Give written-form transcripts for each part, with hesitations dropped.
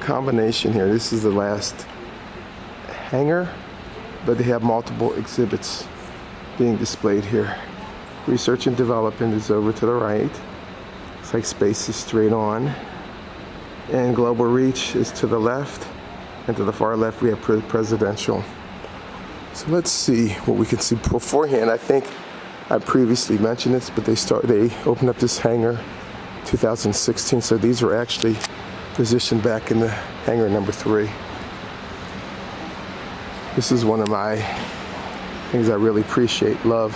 combination here. This is the last hangar, but they have multiple exhibits being displayed here. Research and development is over to the right. Looks like space is straight on. And global reach is to the left. And to the far left we have presidential. So let's see what we can see beforehand. I think I previously mentioned this, but they opened up this hangar 2016. So these were actually positioned back in the hangar number 3. This is one of my things I really appreciate, love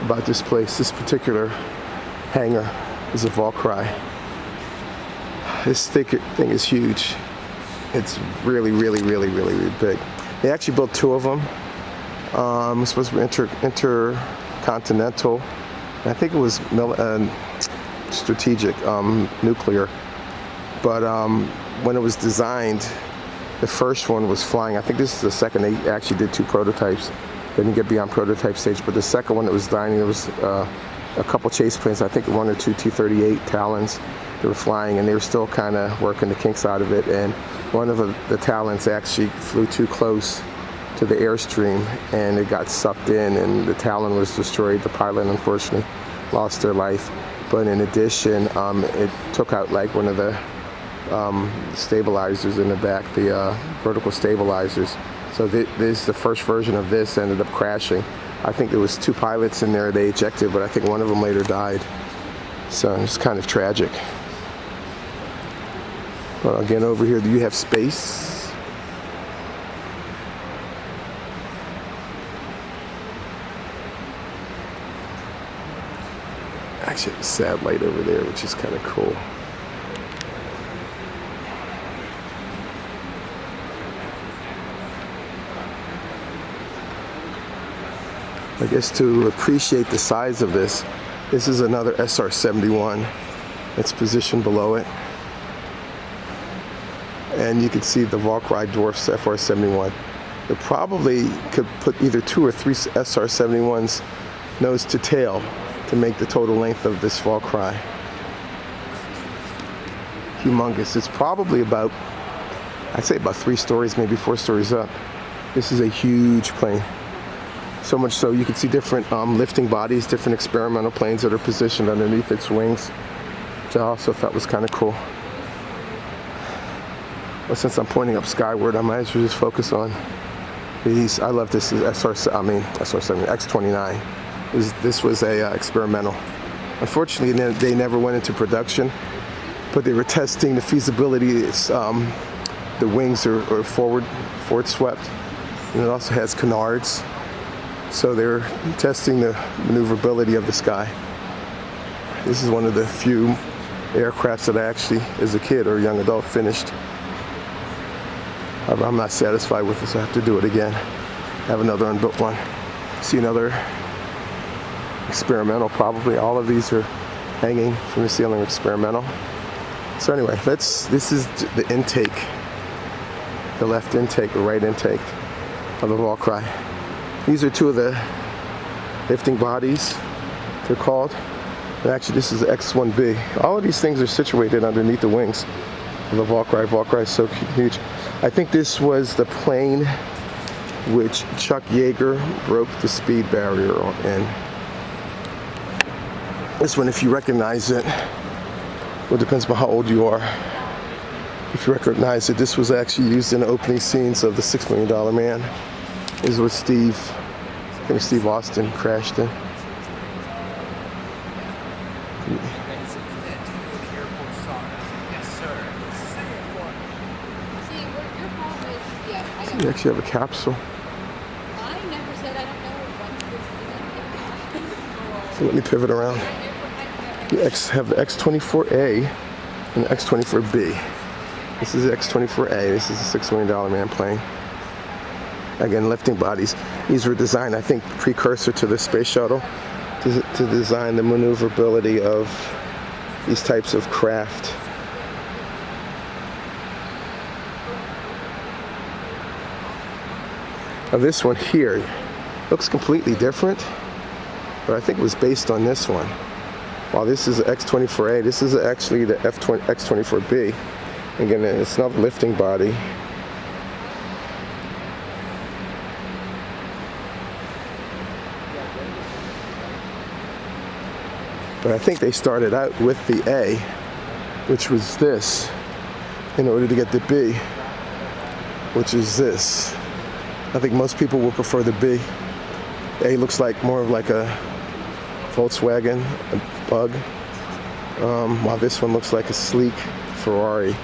about this place. This particular hangar is a Valkyrie. This thing is huge. It's really, really, really, really, really big. They actually built 2 of them. It's supposed to be intercontinental. I think it was strategic, nuclear. But when it was designed, the first one was flying. I think this is the second. They actually did 2 prototypes. They didn't get beyond prototype stage. But the second one that was designing, there was a couple chase planes. I think 1 or 2 T-38 Talons. They were flying, and they were still kind of working the kinks out of it. And one of the Talons actually flew too close to the airstream, and it got sucked in, and the Talon was destroyed. The pilot, unfortunately, lost their life. But in addition, it took out like one of the stabilizers in the back, the vertical stabilizers. So this is the first version of this ended up crashing. I think there was 2 pilots in there. They ejected, but I think one of them later died. So it's kind of tragic. Well, again, over here, do you have space? Actually, a satellite over there, which is kind of cool. I guess to appreciate the size of this is another SR-71. It's positioned below it. And you can see the Valkyrie dwarfs FR-71. They probably could put either 2 or 3 SR-71s nose to tail to make the total length of this Valkyrie. Humongous. It's probably about, I'd say about 3 stories, maybe 4 stories up. This is a huge plane. So much so you can see different lifting bodies, different experimental planes that are positioned underneath its wings, which I also thought was kind of cool. But since I'm pointing up skyward, I might as well just focus on these. I love this X-29. This was a experimental. Unfortunately, they never went into production, but they were testing the feasibility. The wings are forward swept, and it also has canards. So they're testing the maneuverability of the sky. This is one of the few aircrafts that I actually, as a kid or a young adult, finished. I'm not satisfied with this. I have to do it again. I have another unbuilt one. See another experimental. Probably all of these are hanging from the ceiling experimental. So anyway, this is the intake, the left intake, the right intake of the Valkyrie. These are 2 of the lifting bodies, they're called. And actually, this is the X-1B. All of these things are situated underneath the wings of the Valkyrie. Valkyrie is so huge. I think this was the plane which Chuck Yeager broke the speed barrier in. This one, if you recognize it, well, it depends on how old you are. If you recognize it, this was actually used in the opening scenes of The $6 Million Man. This is what Steve Austin crashed in. You actually have a capsule. I never said I don't know. So let me pivot around. You have the X-24A and the X-24B. This is the X-24A. This is the $6 Million Man plane. Again, lifting bodies. These were designed, I think, precursor to the space shuttle to design the maneuverability of these types of craft. Now this one here looks completely different, but I think it was based on this one. While this is the X-24A, this is actually the X-24B. Again, it's not a lifting body. But I think they started out with the A, which was this, in order to get the B, which is this. I think most people will prefer the B. A looks like more of like a Volkswagen, a Bug, while this one looks like a sleek Ferrari.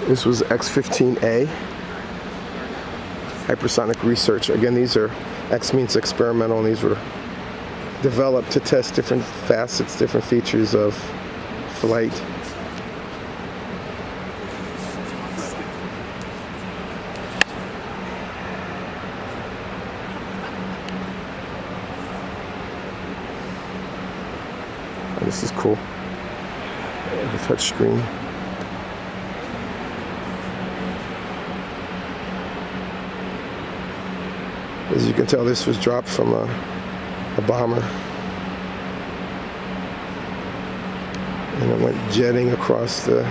This was X15A. Hypersonic research. Again, these are, X means experimental, and these were developed to test different facets, different features of flight. Oh, this is cool. The touch screen. As you can tell, this was dropped from a bomber. And it went jetting across the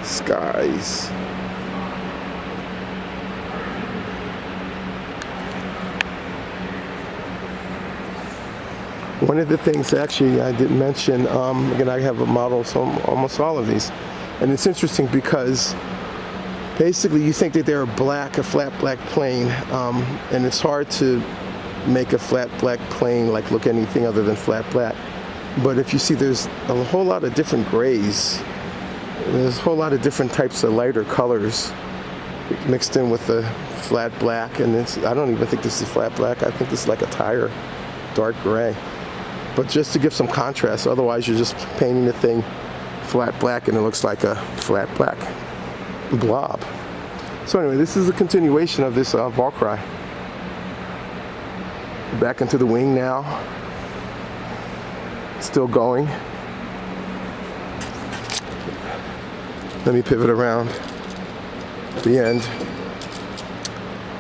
skies. One of the things actually I didn't mention, again, I have a model of almost all of these. And it's interesting because basically you think that they're a flat black plane, and it's hard to make a flat black plane like look anything other than flat black. But if you see, there's a whole lot of different grays. There's a whole lot of different types of lighter colors mixed in with the flat black. And I don't even think this is flat black. I think this is like a tire, dark gray. But just to give some contrast, otherwise you're just painting the thing flat black and it looks like a flat black blob. So anyway, this is a continuation of this Valkyrie. Back into the wing now. Still going. Let me pivot around at the end.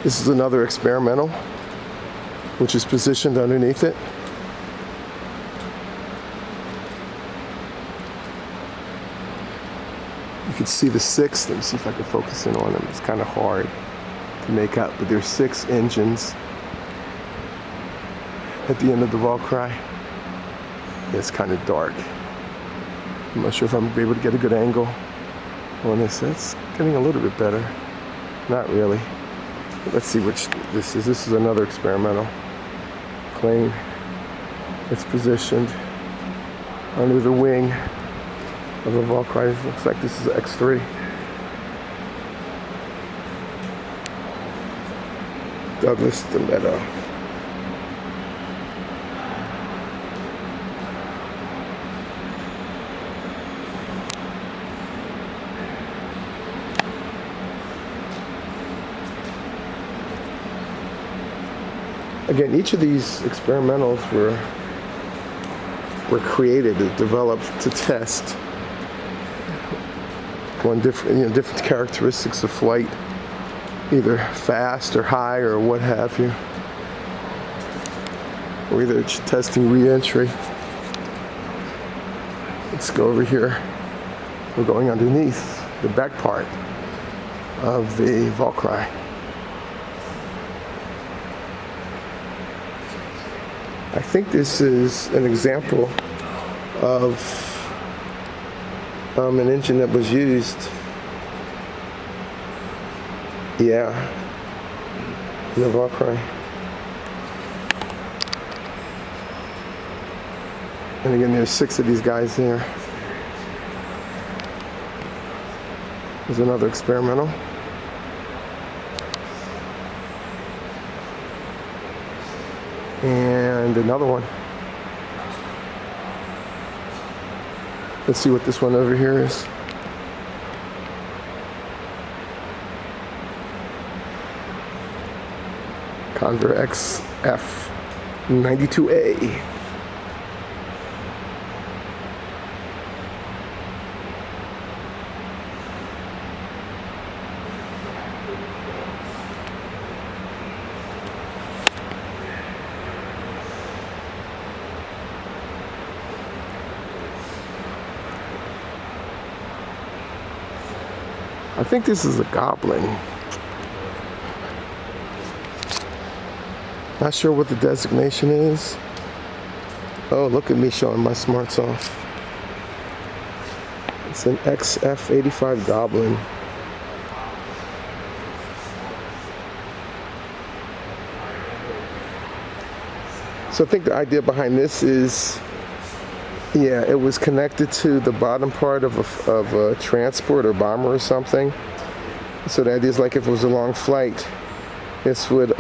This is another experimental, which is positioned underneath it. You can see the 6. Let me see if I can focus in on them. It's kind of hard to make out, but there's 6 engines at the end of the Valkyrie. It's kind of dark. I'm not sure if I'm going to be able to get a good angle on this. That's getting a little bit better. Not really. But let's see which this is. This is another experimental plane. It's positioned under the wing of the Valkyrie. Looks like this is X3. Douglas DeMetto. Again, each of these experimentals were created, developed to test different characteristics of flight, either fast or high or what have you, or either testing re-entry. Let's go over here. We're going underneath the back part of the Valkyrie. I think this is an example of an engine that was used. Yeah, in the Valkyrie. And again, there's 6 of these guys there. There's another experimental. And another one. Let's see what this one over here is. Convair XF 92A. I think this is a Goblin. Not sure what the designation is. Oh, look at me showing my smarts off. It's an XF-85 Goblin. So I think the idea behind this is, yeah, it was connected to the bottom part of a transport or bomber or something. So the idea is like if it was a long flight, this would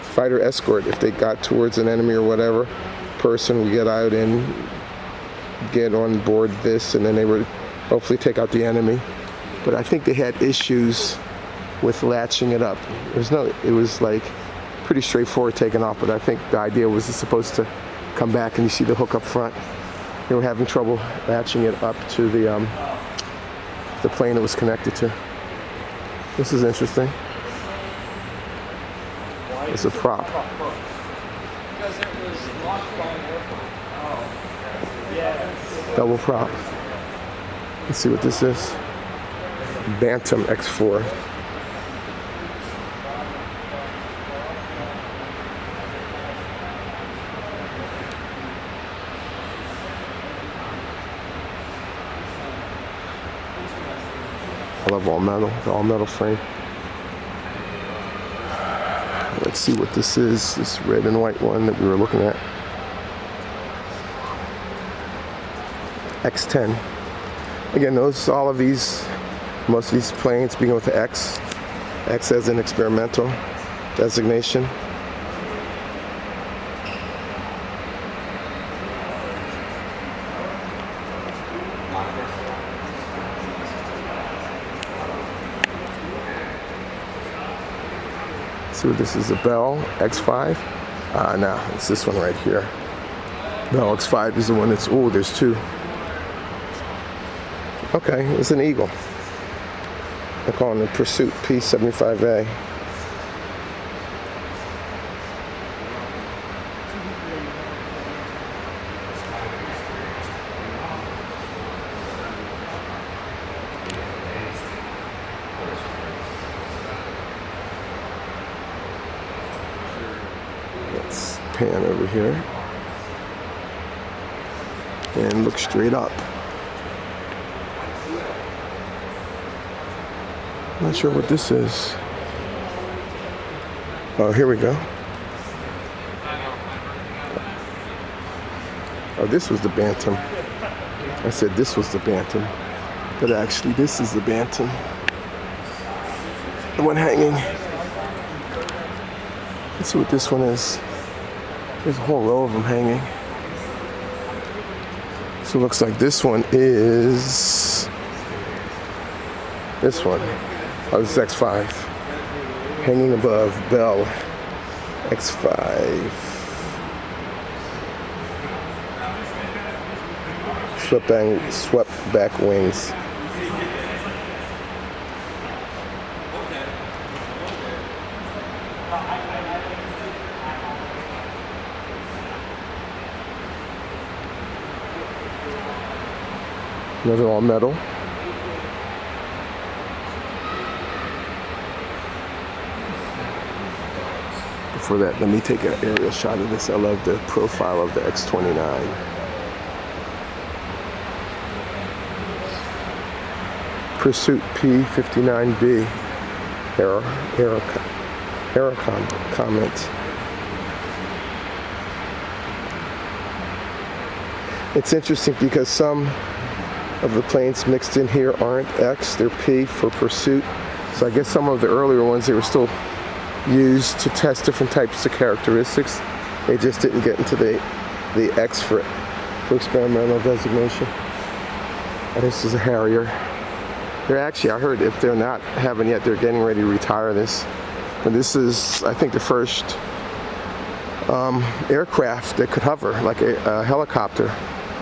fighter escort. If they got towards an enemy or whatever, person would get out and get on board this, and then they would hopefully take out the enemy. But I think they had issues with latching it up. It was like pretty straightforward taking off, but I think the idea was it's supposed to come back, and you see the hook up front. They were having trouble latching it up to the plane it was connected to. This is interesting. It's a prop. Double prop. Let's see what this is. Bantam X4. I love all metal, the all metal frame. Let's see what this is, this red and white one that we were looking at. X10. Again, notice all of these, most of these planes begin with the X. X as an experimental designation. So this is a Bell X5. No, it's this one right here. Bell X5 is the one that's, oh, there's two. Okay, it's an Eagle. They're calling it Pursuit P75A. Let's pan over here and look straight up. Not sure what this is. Oh, here we go. Oh, this was the Bantam. I said this was the Bantam, but actually this is the Bantam. The one hanging. Let's see what this one is. There's a whole row of them hanging. So it looks like this one is this one. Oh, this is X5. Hanging above Bell X5. Swept back wings. Another all metal. Before that, let me take an aerial shot of this. I love the profile of the X29. Pursuit P59B. Error comment. It's interesting because some of the planes mixed in here aren't X, they're P for Pursuit. So I guess some of the earlier ones, they were still used to test different types of characteristics. They just didn't get into the X for experimental designation. And this is a Harrier. They're actually, I heard if they're not having yet, they're getting ready to retire this. And this is, I think, the first aircraft that could hover, like a helicopter.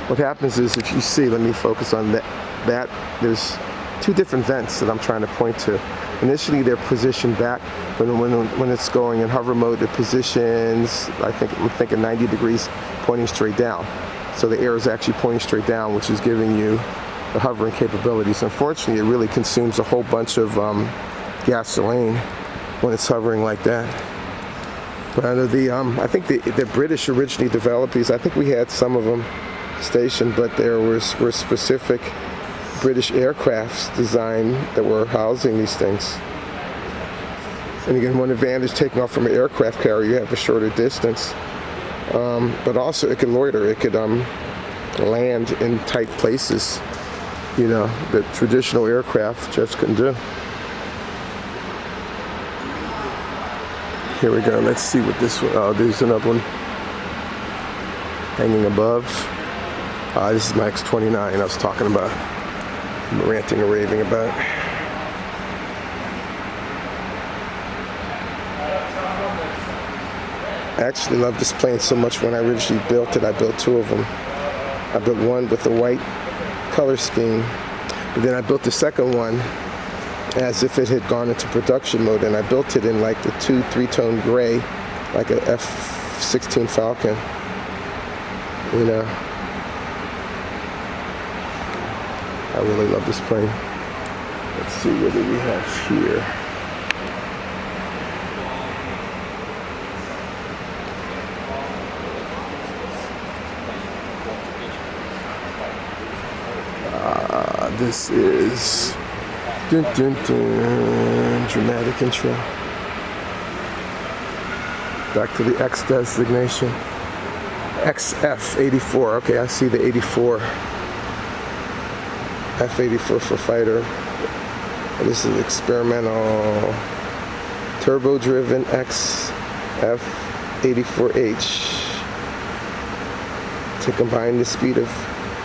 What happens is, if you see, let me focus on that there's two different vents that I'm trying to point to. Initially, they're positioned back, but when it's going in hover mode, it positions, I'm thinking 90 degrees, pointing straight down. So the air is actually pointing straight down, which is giving you the hovering capabilities. Unfortunately, it really consumes a whole bunch of gasoline when it's hovering like that. But I think the British originally developed these. I think we had some of them stationed, but there were specific British aircrafts designed that were housing these things. And again, one advantage taking off from an aircraft carrier, you have a shorter distance. But also it could loiter, it could land in tight places, you know, that traditional aircraft just couldn't do. Here we go, let's see what this one, oh, there's another one hanging above. This is my X-29 I was talking about, ranting and raving about. I actually love this plane so much. When I originally built it, I built two of them. I built one with the white color scheme, but then I built the second one as if it had gone into production mode, and I built it in like the 2-3-tone gray, like a F-16 Falcon, you know. I really love this plane. Let's see, what do we have here? This is dun, dun, dun, dramatic intro. Back to the X designation. XF-84. Okay, I see the 84. F-84 for fighter. And this is experimental turbo-driven XF-84H to combine the speed of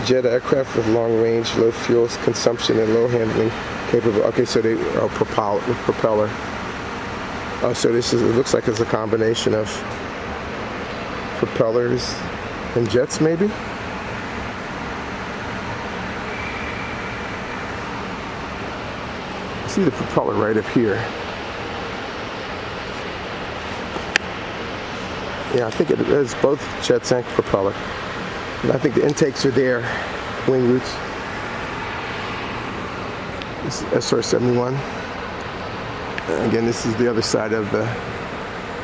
jet aircraft with long range, low fuel consumption, and low handling capable. Okay, so they are propeller. Oh, so this is, it looks like it's a combination of propellers and jets, maybe? See the propeller right up here. Yeah, I think it is both jets and propeller. And I think the intakes are there, wing roots. This is SR-71. And again, this is the other side of the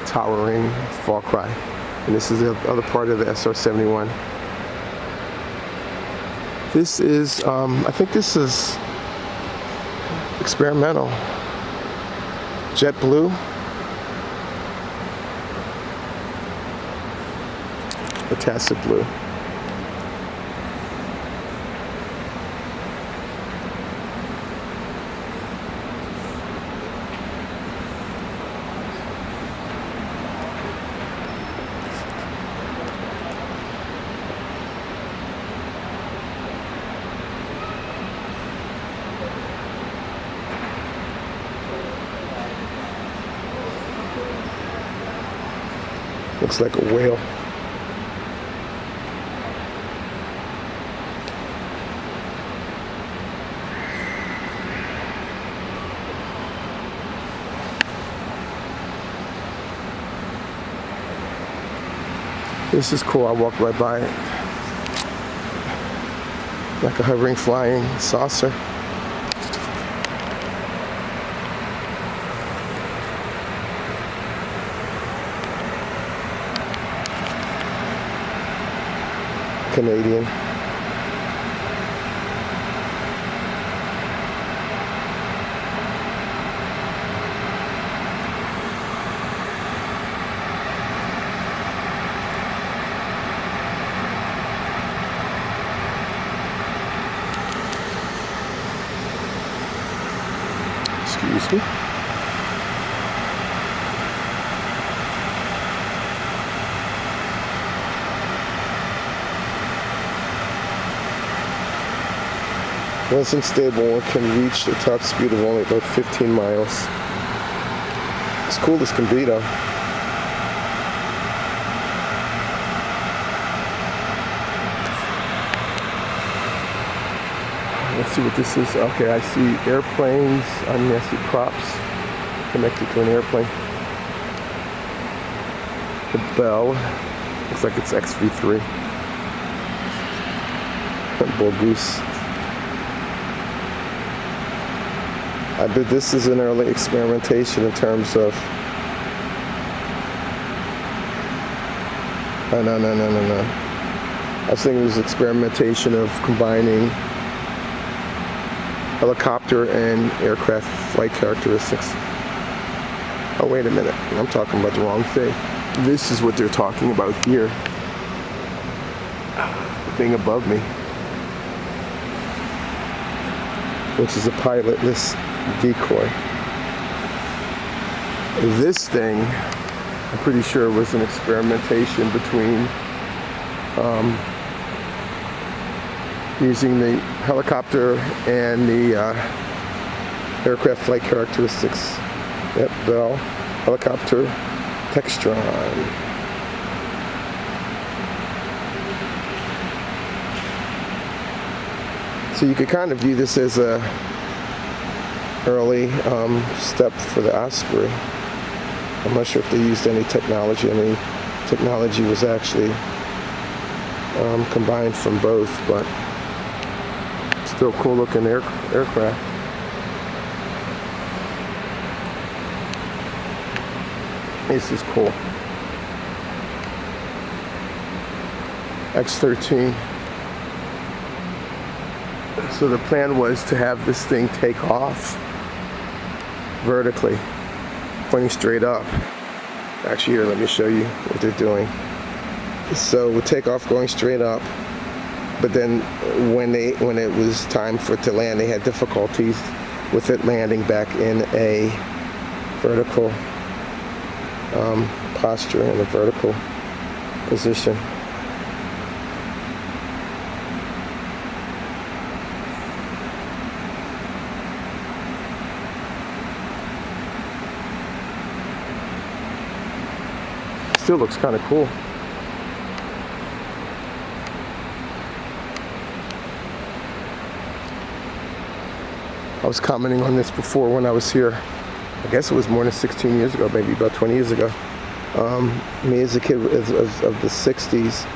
towering fall cry. And this is the other part of the SR-71. This is, I think this is experimental. Jet blue. The tacit blue. Looks like a whale. This is cool. I walked right by it. Like a hovering flying saucer. Canadian. Excuse me. Once unstable, one can reach a top speed of only about 15 miles. As cool as can be, though. Let's see what this is. Okay, I see airplanes. I see props connected to an airplane. The bell. Looks like it's XV3. Bull goose. But this is an early experimentation in terms of. Oh, no. I was thinking it was experimentation of combining helicopter and aircraft flight characteristics. Oh, wait a minute. I'm talking about the wrong thing. This is what they're talking about here. The thing above me, which is a pilotless decoy. This thing, I'm pretty sure, was an experimentation between using the helicopter and the aircraft flight characteristics. Yep, Bell helicopter Textron. So you could kind of view this as a early step for the Osprey. I'm not sure if they used any technology. I mean, technology was actually combined from both, but still cool looking aircraft. This is cool. X-13. So the plan was to have this thing take off vertically, pointing straight up. Actually, here, let me show you what they're doing. So we'll take off going straight up, but then when it was time for it to land, they had difficulties with it landing back in a vertical posture, in a vertical position. Still looks kind of cool. I was commenting on this before when I was here. I guess it was more than 16 years ago, maybe about 20 years ago. Me as a kid of the 60s,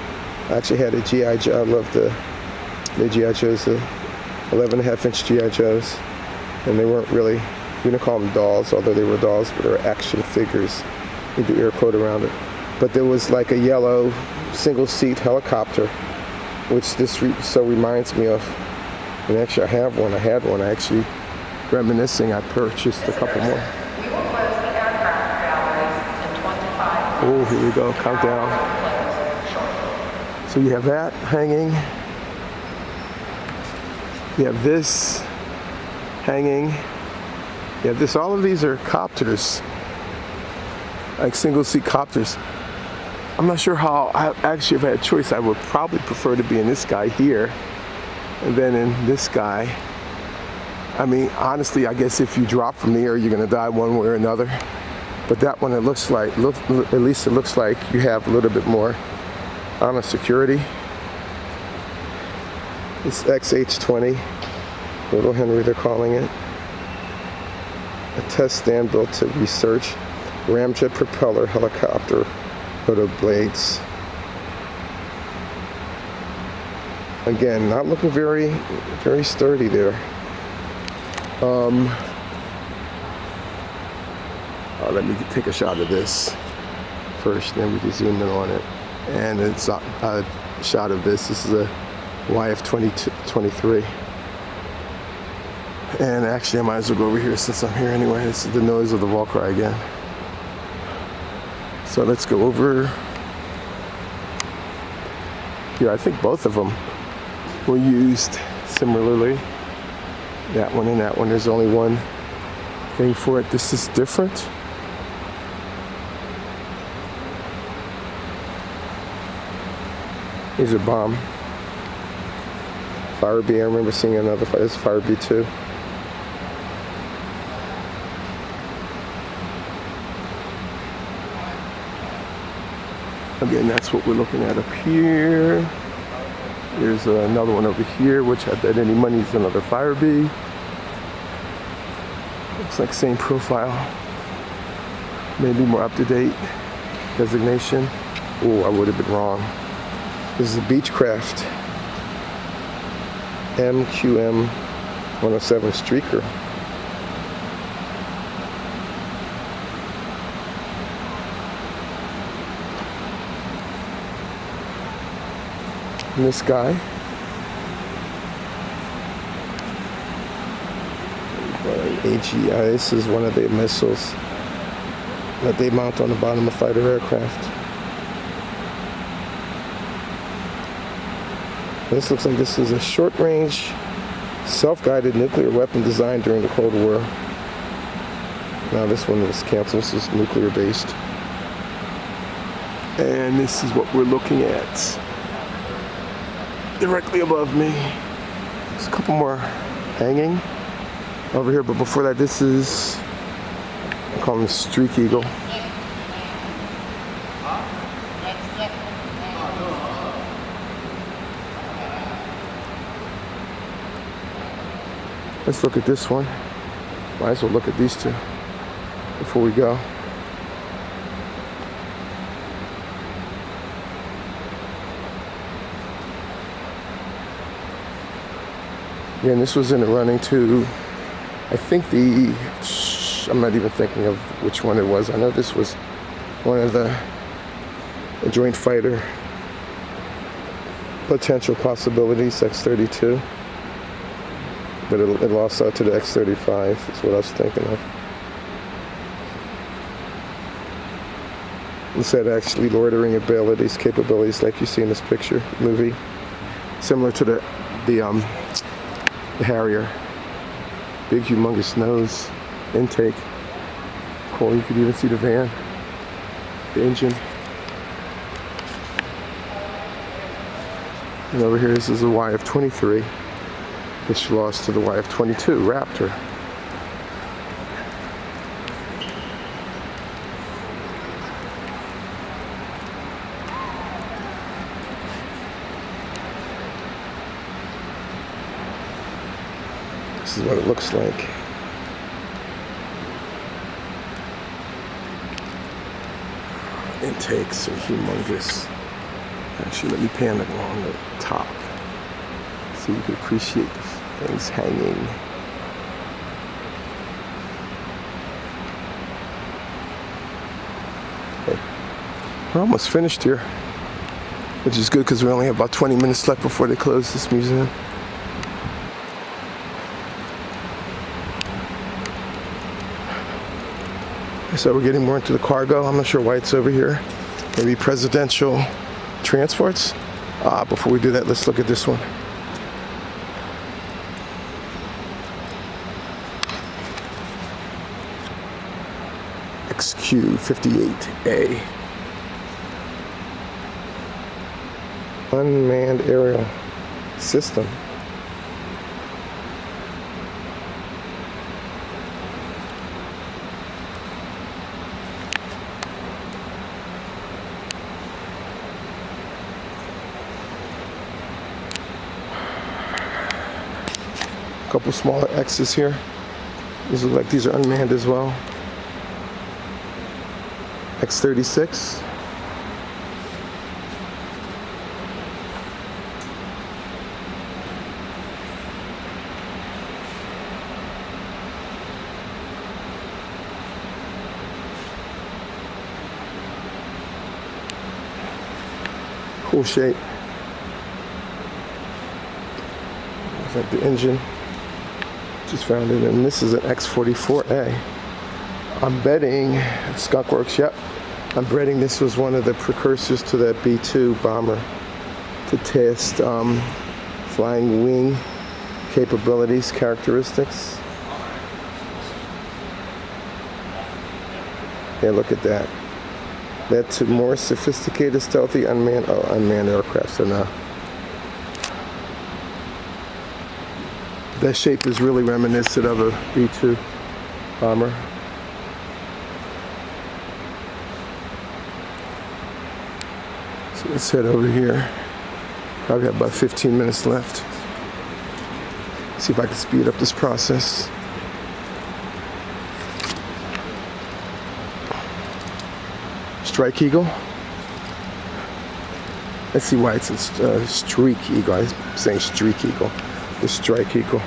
I actually had a G.I. Joe. I loved the G.I. Joes, the 11.5-inch G.I. Joes. And they weren't really, we didn't call them dolls, although they were dolls, but they were action figures. You do air quote around it. But there was like a yellow single-seat helicopter, which this so reminds me of. And actually, I had one. I actually, reminiscing, I purchased a couple more. We will close the aircraft galleries in 25 Oh, minutes. here we go. Countdown. So you have that hanging. You have this hanging. You have this. All of these are copters, like single-seat copters. I'm not sure how. Actually, if I had a choice, I would probably prefer to be in this guy here, and then in this guy. I mean, honestly, I guess if you drop from the air, you're going to die one way or another. But that one, it looks like, at least it looks like you have a little bit more security. This XH-20, Little Henry, they're calling it. A test stand built to research ramjet propeller helicopter rotor blades. Again, not looking very, very sturdy there. Let me take a shot of this first, then we can zoom in on it. And it's a shot of this. This is a YF-23. And actually, I might as well go over here since I'm here anyway. This is the noise of the Valkyrie again. So let's go over here. I think both of them were used similarly. That one and that one. There's only one thing for it. This is different. These are bomb. Fire B, I remember seeing another. This is Fire B too. Again, that's what we're looking at up here. There's another one over here, which I bet any money is another Fire B. Looks like same profile. Maybe more up-to-date designation. Oh, I would have been wrong. This is a Beechcraft MQM 107 Streaker. And this guy. AGI, this is one of the missiles that they mount on the bottom of fighter aircraft. This looks like this is a short-range, self-guided nuclear weapon designed during the Cold War. Now this one was canceled. This is nuclear-based. And this is what we're looking at. Directly above me. There's a couple more hanging over here, but before that, this is, I call them Streak Eagle. Let's look at this one. Might as well look at these two before we go. Again, this was in the running to, I think I'm not even thinking of which one it was. I know this was one of the joint fighter potential possibilities, X-32. But it lost out to the X-35, is what I was thinking of. Instead of actually loitering abilities, capabilities like you see in this movie. Similar to the Harrier. Big, humongous nose, intake. Cool, you could even see the van, the engine. And over here, this is a YF-23. Which lost to the YF-22 Raptor. This is what it looks like. Intakes are humongous. Actually, let me pan it along the top so you can appreciate the things hanging. Okay. We're almost finished here, which is good because we only have about 20 minutes left before they close this museum. So we're getting more into the cargo. I'm not sure why it's over here. Maybe presidential transports. Before we do that, let's look at this one. XQ-58A. Unmanned aerial system. Couple smaller X's here. These look like these are unmanned as well. X-36. Cool shape. Looks like the engine. Just found it, and this is an X-44A. I'm betting, Skunk Works, yep. I'm betting this was one of the precursors to that B-2 bomber to test flying wing capabilities, characteristics. Yeah, look at that. Led to more sophisticated, stealthy, unmanned aircraft. So now, that shape is really reminiscent of a B-2 bomber. So let's head over here. Probably have about 15 minutes left. See if I can speed up this process. Strike Eagle. Let's see why it's a Streak Eagle. I'm saying Streak Eagle. The Strike Eagle.